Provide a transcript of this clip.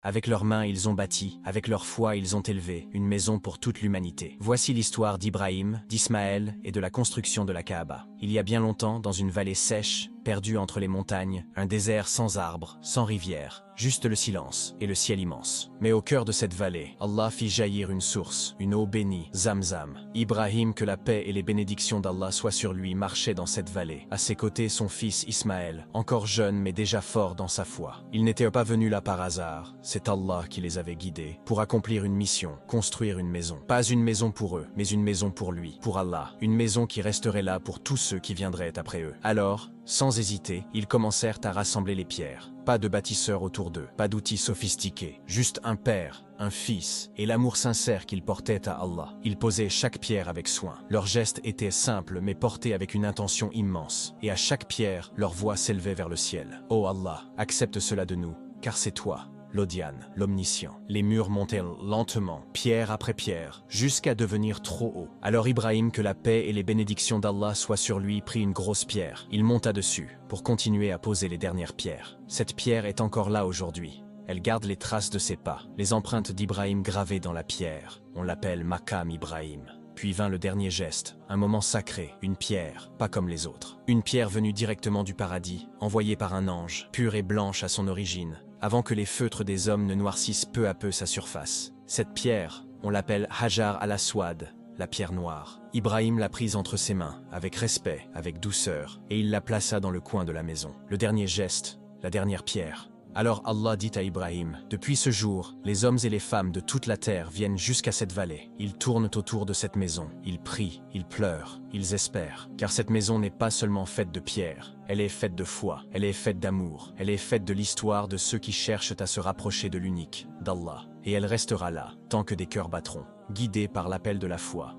Avec leurs mains, ils ont bâti, avec leur foi, ils ont élevé une maison pour toute l'humanité. Voici l'histoire d'Ibrahim, d'Ismaël et de la construction de la Kaaba. Il y a bien longtemps, dans une vallée sèche, perdue entre les montagnes, un désert sans arbres, sans rivière, juste le silence et le ciel immense. Mais au cœur de cette vallée, Allah fit jaillir une source, une eau bénie, Zamzam. Ibrahim, que la paix et les bénédictions d'Allah soient sur lui, marchait dans cette vallée. À ses côtés, son fils Ismaël, encore jeune mais déjà fort dans sa foi. Ils n'étaient pas venus là par hasard, c'est Allah qui les avait guidés pour accomplir une mission, construire une maison. Pas une maison pour eux, mais une maison pour lui, pour Allah. Une maison qui resterait là pour tous ceux qui viendraient après eux. Alors, sans hésiter, ils commencèrent à rassembler les pierres. Pas de bâtisseurs autour d'eux, pas d'outils sophistiqués, juste un père, un fils, et l'amour sincère qu'ils portaient à Allah. Ils posaient chaque pierre avec soin. Leurs gestes étaient simples mais portés avec une intention immense. Et à chaque pierre, leur voix s'élevait vers le ciel. « Oh Allah, accepte cela de nous, car c'est toi, l'Odian, l'Omniscient. » Les murs montaient lentement, pierre après pierre, jusqu'à devenir trop haut. Alors Ibrahim, que la paix et les bénédictions d'Allah soient sur lui, prit une grosse pierre. Il monta dessus, pour continuer à poser les dernières pierres. Cette pierre est encore là aujourd'hui. Elle garde les traces de ses pas, les empreintes d'Ibrahim gravées dans la pierre. On l'appelle Maqam Ibrahim. Puis vint le dernier geste, un moment sacré, une pierre, pas comme les autres. Une pierre venue directement du paradis, envoyée par un ange, pure et blanche à son origine, avant que les feutres des hommes ne noircissent peu à peu sa surface. Cette pierre, on l'appelle Hajar al-Aswad, la pierre noire. Ibrahim l'a prise entre ses mains, avec respect, avec douceur, et il la plaça dans le coin de la maison. Le dernier geste, la dernière pierre. Alors Allah dit à Ibrahim, « Depuis ce jour, les hommes et les femmes de toute la terre viennent jusqu'à cette vallée. Ils tournent autour de cette maison. Ils prient, ils pleurent, ils espèrent. Car cette maison n'est pas seulement faite de pierres. Elle est faite de foi, elle est faite d'amour, elle est faite de l'histoire de ceux qui cherchent à se rapprocher de l'unique, d'Allah. Et elle restera là, tant que des cœurs battront, guidés par l'appel de la foi. »